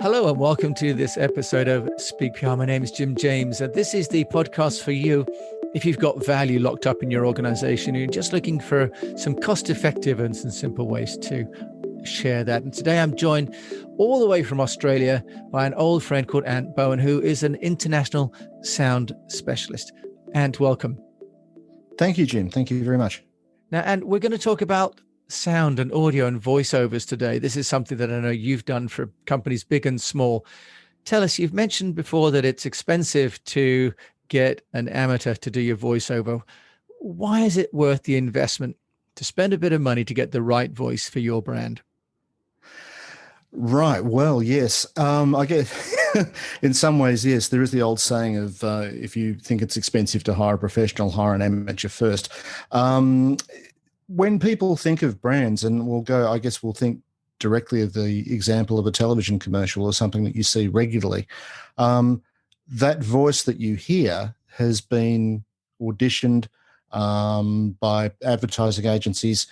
Hello and welcome to this episode of Speak PR. My name is Jim James, and this is the podcast for you if you've got value locked up in your organization and you're just looking for some cost-effective and some simple ways to share that. And today I'm joined all the way from Australia by an old friend called Ant Bowen, who is an international sound specialist. Ant, welcome. Thank you, Jim. Thank you very much. Now, Ant, we're going to talk about sound and audio and voiceovers today. This is something that I know you've done for companies big and small. Tell us, you've mentioned before that it's expensive to get an amateur to do your voiceover. Why is it worth the investment to spend a bit of money to get the right voice for your brand? Right. Well, yes. I guess in some ways, yes, there is the old saying of if you think it's expensive to hire a professional, hire an amateur first. When people think of brands, and we'll think directly of the example of a television commercial or something that you see regularly, that voice that you hear has been auditioned by advertising agencies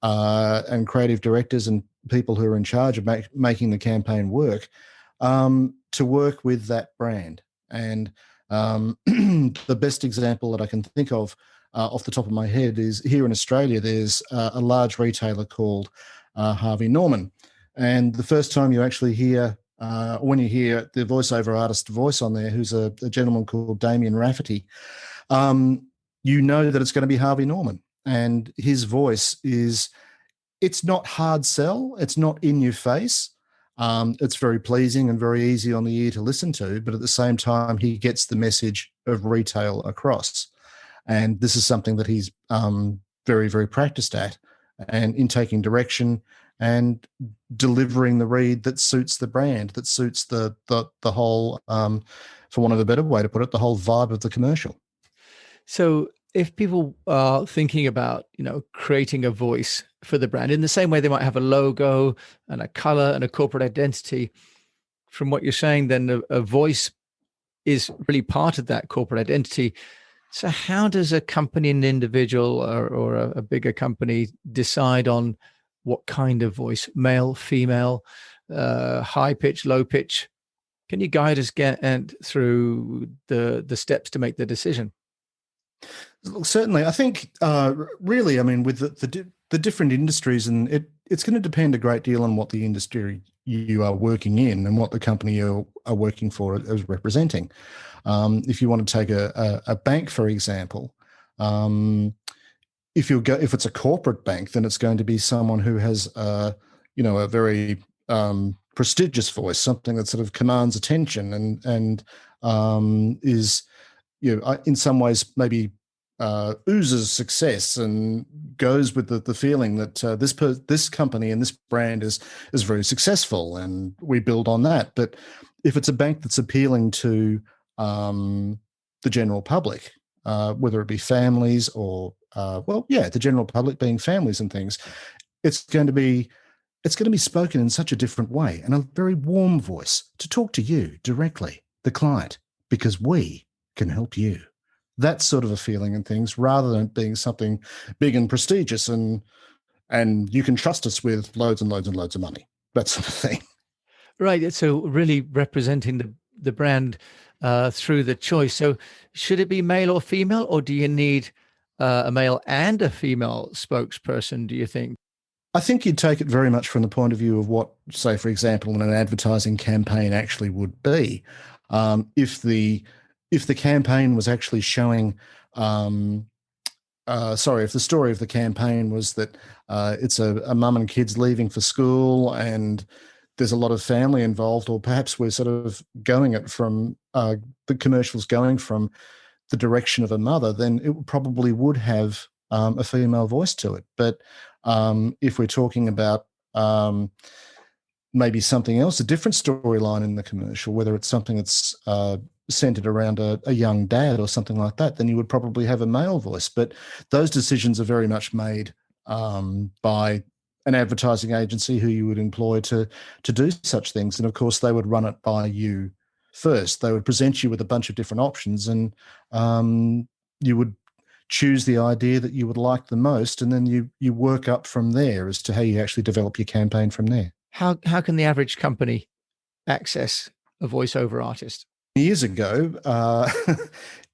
and creative directors and people who are in charge of making the campaign work to work with that brand. And the best example that I can think of off the top of my head is here in Australia, there's a large retailer called Harvey Norman. And the first time you actually hear, when you hear the voiceover artist voice on there, who's a gentleman called Damien Rafferty, you know that it's going to be Harvey Norman. And his voice it's not hard sell. It's not in your face. It's very pleasing and very easy on the ear to listen to, but at the same time, he gets the message of retail across. And this is something that he's very, very practiced at, and in taking direction and delivering the read that suits the brand, that suits the whole, for want of a better way to put it, the whole vibe of the commercial. So if people are thinking about, creating a voice for the brand in the same way they might have a logo and a color and a corporate identity, from what you're saying, then a voice is really part of that corporate identity. So how does a company, an individual or a bigger company decide on what kind of voice, male, female, high pitch, low pitch? Can you guide us through the steps to make the decision? Certainly. I think really, with the different industries, and it's going to depend a great deal on what the industry you are working in and what the company you are working for is representing. If you want to take a bank, for example, if it's a corporate bank, then it's going to be someone who has a very prestigious voice, something that sort of commands attention and is in some ways maybe oozes success and goes with the feeling that this company and this brand is very successful, and we build on that. But if it's a bank that's appealing to the general public, whether it be families or the general public being families and things, it's going to be spoken in such a different way and a very warm voice to talk to you directly, the client, because we can help you. That sort of a feeling and things, rather than it being something big and prestigious and you can trust us with loads and loads and loads of money, that sort of thing. Right. So really representing the brand through the choice. So should it be male or female, or do you need a male and a female spokesperson, do you think? I think you'd take it very much from the point of view of what, say, for example, an advertising campaign actually would be. If the campaign was actually showing, if the story of the campaign was that it's a mum and kids leaving for school and there's a lot of family involved, or perhaps we're sort of going it from the commercials going from the direction of a mother, then it probably would have a female voice to it. But if we're talking about maybe something else, a different storyline in the commercial, whether it's something that's centered around a young dad or something like that, then you would probably have a male voice. But those decisions are very much made by an advertising agency who you would employ to do such things. And of course, they would run it by you first. They would present you with a bunch of different options, and you would choose the idea that you would like the most, and then you work up from there as to how you actually develop your campaign from there. How can the average company access a voiceover artist? Years ago,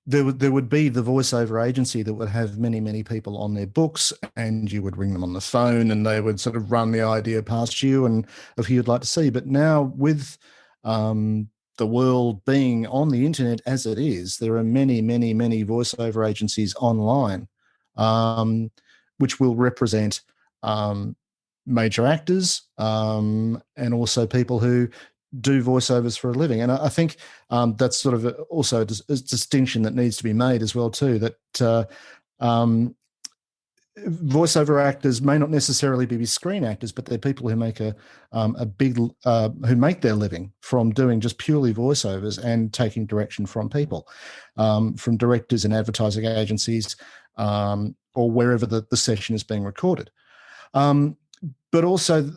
there would be the voiceover agency that would have many, many people on their books, and you would ring them on the phone and they would sort of run the idea past you and of who you'd like to see. But now with the world being on the internet as it is, there are many, many, many voiceover agencies online, which will represent major actors and also people who do voiceovers for a living. And I think that's sort of also a distinction that needs to be made as well too, that voiceover actors may not necessarily be screen actors, but they're people who make who make their living from doing just purely voiceovers and taking direction from people, from directors and advertising agencies, or wherever the session is being recorded. But also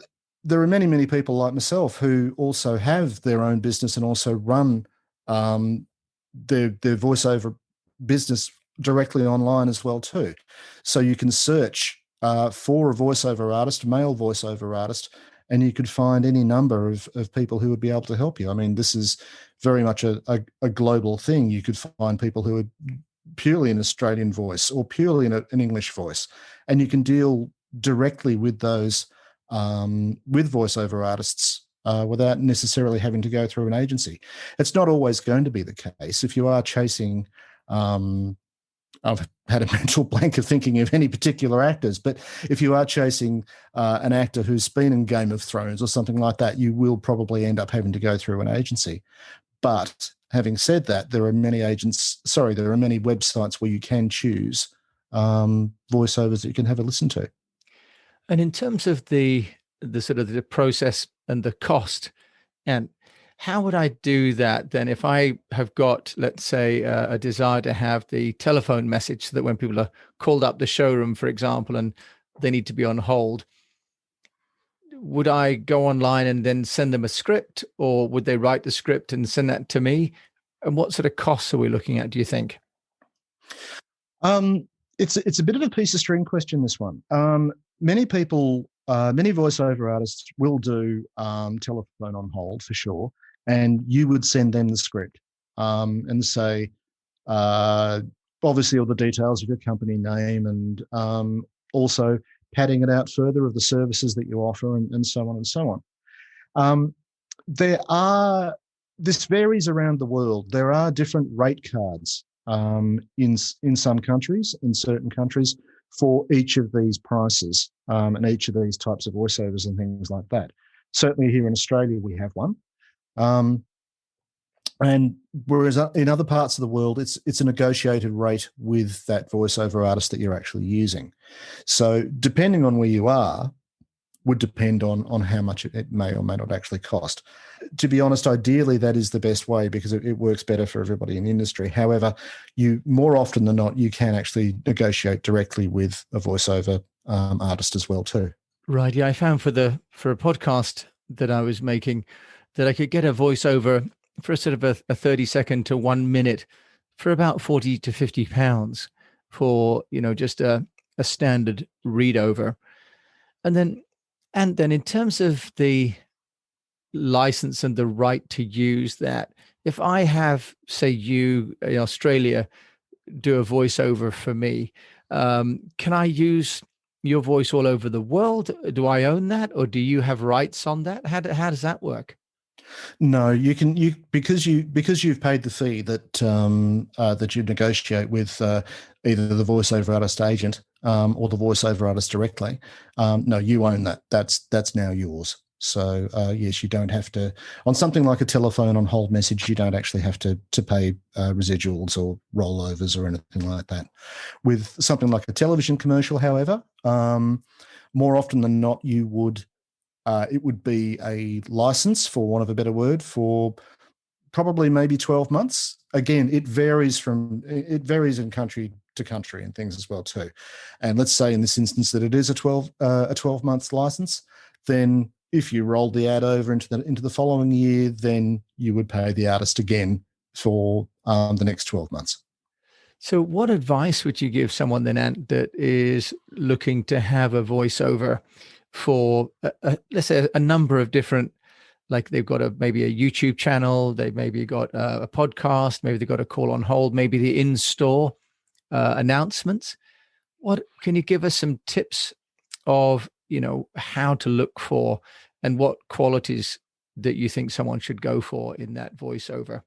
there are many, many people like myself who also have their own business and also run their voiceover business directly online as well too. So you can search for a voiceover artist, male voiceover artist, and you could find any number of people who would be able to help you. I mean, this is very much a global thing. You could find people who are purely an Australian voice or purely an English voice, and you can deal directly with those with voiceover artists without necessarily having to go through an agency. It's not always going to be the case. If you are chasing I've had a mental blank of thinking of any particular actors, but if you are chasing an actor who's been in Game of Thrones or something like that, you will probably end up having to go through an agency. But having said that, there are many websites where you can choose voiceovers that you can have a listen to. And in terms of the sort of the process and the cost, and how would I do that then if I have got, let's say, a desire to have the telephone message so that when people are called up the showroom, for example, and they need to be on hold, would I go online and then send them a script, or would they write the script and send that to me? And what sort of costs are we looking at, do you think? It's a bit of a piece of string question, this one. Many people, many voiceover artists will do telephone on hold for sure, and you would send them the script and say, obviously all the details of your company name and also padding it out further of the services that you offer and so on and so on. This varies around the world. There are different rate cards in some countries, in certain countries, for each of these prices and each of these types of voiceovers and things like that. Certainly here in Australia, we have one. And whereas in other parts of the world, it's a negotiated rate with that voiceover artist that you're actually using. So depending on where you are, would depend on how much it may or may not actually cost. To be honest, ideally, that is the best way because it works better for everybody in the industry. However, you more often than not, you can actually negotiate directly with a voiceover artist as well too. Right. Yeah, I found for a podcast that I was making that I could get a voiceover for a sort of a 30-second to 1 minute for about 40 to 50 pounds for, just a standard read over. And then in terms of the license and the right to use that, if I have, say, you in Australia do a voiceover for me, can I use your voice all over the world? Do I own that, or do you have rights on that? How does that work? No, because you've paid the fee that you negotiate with either the voiceover artist agent or the voiceover artist directly. No, you own that. That's now yours. So yes, you don't have to, on something like a telephone on hold message, you don't actually have to pay residuals or rollovers or anything like that. With something like a television commercial, however, more often than not, it would be a license, for want of a better word, for probably maybe 12 months. Again, it varies in country to country and things as well too. And let's say in this instance that it is a 12 month license, then if you rolled the ad over into the following year, then you would pay the artist again for the next 12 months. So what advice would you give someone then, Ant, that is looking to have a voiceover for, let's say, a number of different like they've got maybe a YouTube channel, they've maybe got a podcast, maybe they've got a call on hold, maybe the in-store announcements. What can you give us some tips of, how to look for and what qualities that you think someone should go for in that voiceover?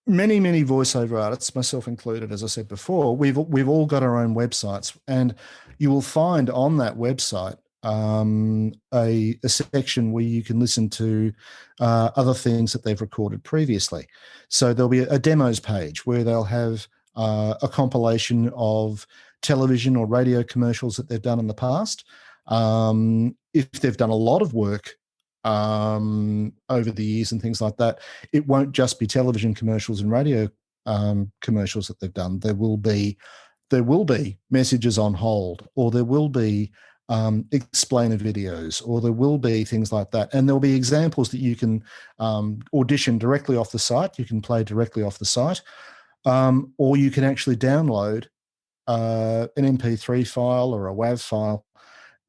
Many voiceover artists, myself included, as I said before, we've all got our own websites, and you will find on that website a section where you can listen to other things that they've recorded previously. So there'll be a demos page where they'll have a compilation of television or radio commercials that they've done in the past. If they've done a lot of work over the years and things like that, it won't just be television commercials and radio commercials that they've done. There will be messages on hold, or there will be explainer videos, or there will be things like that. And there'll be examples that you can audition directly off the site. You can play directly off the site, or you can actually download an MP3 file or a WAV file,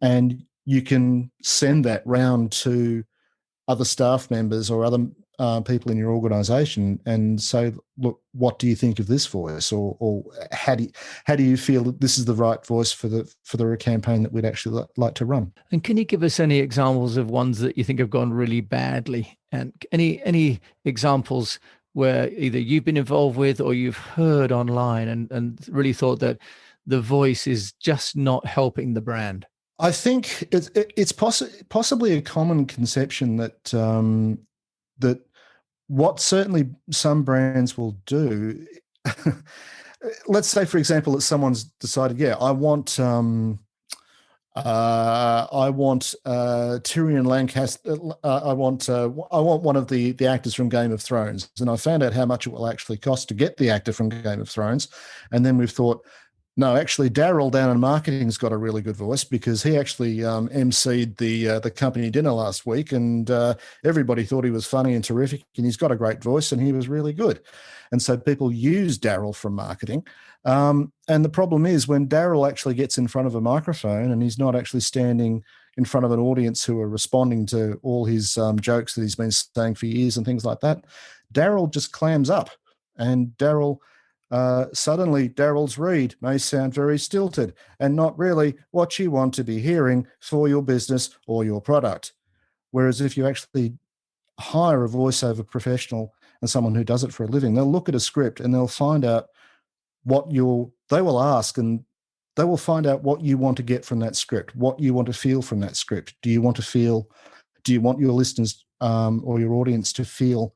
and you can send that round to other staff members or other people in your organisation and say, look, what do you think of this voice, or how do you feel that this is the right voice for the campaign that we'd actually like to run? And can you give us any examples of ones that you think have gone really badly, and any examples where either you've been involved with or you've heard online and really thought that the voice is just not helping the brand? I think it's possibly a common conception that that what certainly some brands will do. Let's say, for example, that someone's decided, I want Tyrion Lancaster. I want one of the actors from Game of Thrones, and I found out how much it will actually cost to get the actor from Game of Thrones, and then we've thought, no, actually, Daryl down in marketing's got a really good voice, because he actually emceed the company dinner last week, and everybody thought he was funny and terrific, and he's got a great voice, and he was really good. And so people use Daryl from marketing. And the problem is when Daryl actually gets in front of a microphone and he's not actually standing in front of an audience who are responding to all his jokes that he's been saying for years and things like that, Daryl just clams up, and suddenly Daryl's read may sound very stilted and not really what you want to be hearing for your business or your product. Whereas if you actually hire a voiceover professional and someone who does it for a living, they'll look at a script and they'll find out they will ask, and they will find out what you want to get from that script, what you want to feel from that script. Do you want your listeners or your audience to feel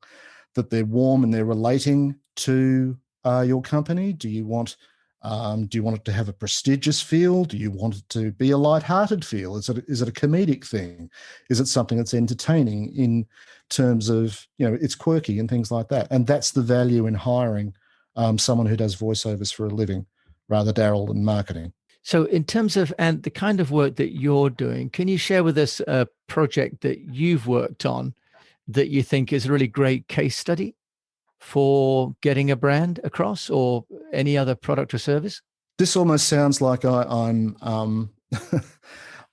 that they're warm and they're relating to your company? Do you want it to have a prestigious feel? Do you want it to be a lighthearted feel? Is it a comedic thing? Is it something that's entertaining in terms of, it's quirky and things like that? And that's the value in hiring someone who does voiceovers for a living, rather Daryl than marketing. So in terms of, and the kind of work that you're doing, can you share with us a project that you've worked on that you think is a really great case study for getting a brand across, or any other product or service? This almost sounds like I'm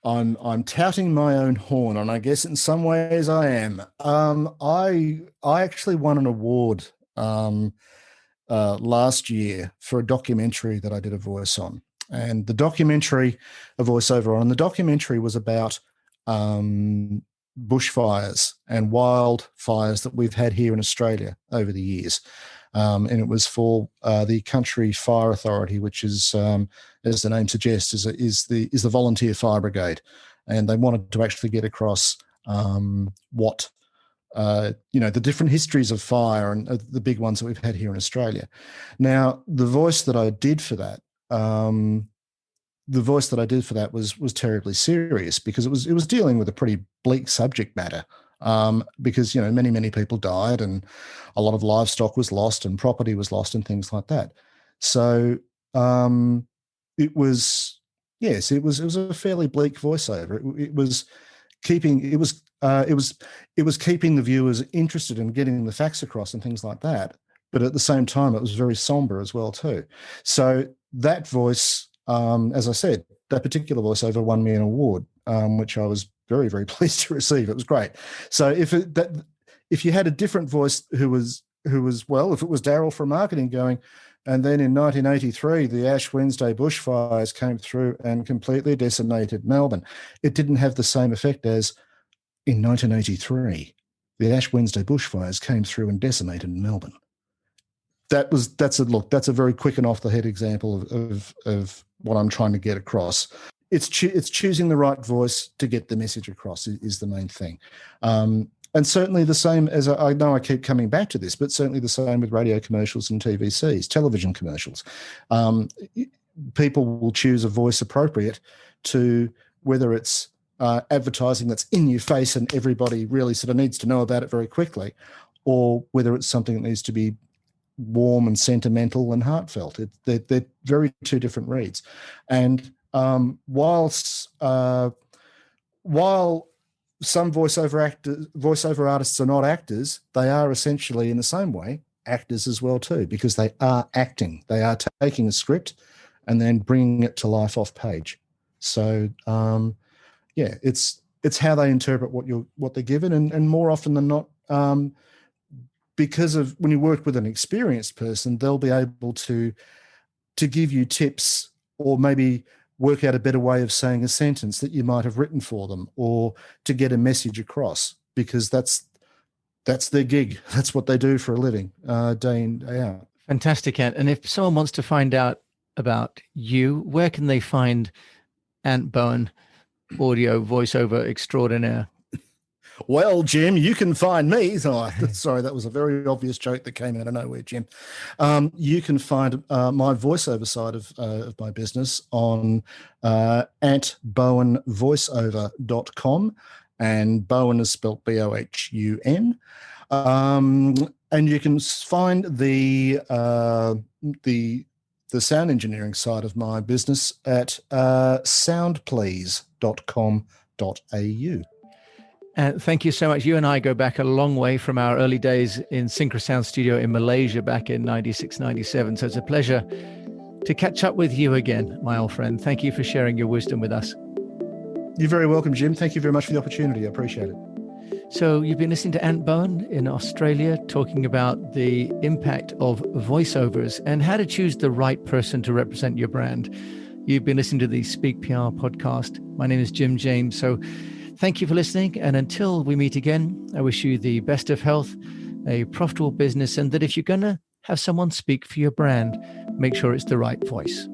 I'm touting my own horn, and I guess in some ways I am. I actually won an award last year for a documentary that I did a voice on, and the documentary was about bushfires and wildfires that we've had here in Australia over the years. And it was for the Country Fire Authority, which is, as the name suggests, is the volunteer fire brigade. And they wanted to actually get across what the different histories of fire and the big ones that we've had here in Australia. Now, the voice that I did for that was terribly serious, because it was dealing with a pretty bleak subject matter, because many people died, and a lot of livestock was lost, and property was lost, and things like that. So it was a fairly bleak voiceover. It was keeping the viewers interested in getting the facts across and things like that. But at the same time, it was very somber as well too. So that voice, as I said, that particular voiceover won me an award, which I was very, very pleased to receive. It was great. So if you had a different voice who was well, if it was Daryl from marketing going, and then in 1983 the Ash Wednesday bushfires came through and completely decimated Melbourne, it didn't have the same effect as in 1983 the Ash Wednesday bushfires came through and decimated Melbourne. That's a very quick and off the head example of what I'm trying to get across. It's choosing the right voice to get the message across is the main thing. And certainly the same as, I know I keep coming back to this, but certainly the same with radio commercials and TVCs, television commercials. People will choose a voice appropriate to whether it's advertising that's in your face and everybody really sort of needs to know about it very quickly, or whether it's something that needs to be warm and sentimental and heartfelt. They're very two different reads. And while some voiceover artists are not actors, they are essentially in the same way actors as well too, because they are acting. They are taking a script and then bringing it to life off page. So it's how they interpret what they're given, and more often than not, because of when you work with an experienced person, they'll be able to give you tips, or maybe work out a better way of saying a sentence that you might have written for them, or to get a message across, because that's their gig. That's what they do for a living, day in, day out. Fantastic, Ant. And if someone wants to find out about you, where can they find Ant Bowen, audio voiceover extraordinaire? Well, Jim, you can find me. Sorry, that was a very obvious joke that came out of nowhere, Jim. You can find my voiceover side of my business on antbowenvoiceover.com, and Bowen is spelled Bohun. And you can find the sound engineering side of my business at soundplease.com.au. Thank you so much. You and I go back a long way from our early days in Synchrosound Studio in Malaysia back in 96, 97. So it's a pleasure to catch up with you again, my old friend. Thank you for sharing your wisdom with us. You're very welcome, Jim. Thank you very much for the opportunity. I appreciate it. So you've been listening to Ant Bowen in Australia, talking about the impact of voiceovers and how to choose the right person to represent your brand. You've been listening to the Speak PR podcast. My name is Jim James. So thank you for listening. And until we meet again, I wish you the best of health, a profitable business, and that if you're going to have someone speak for your brand, make sure it's the right voice.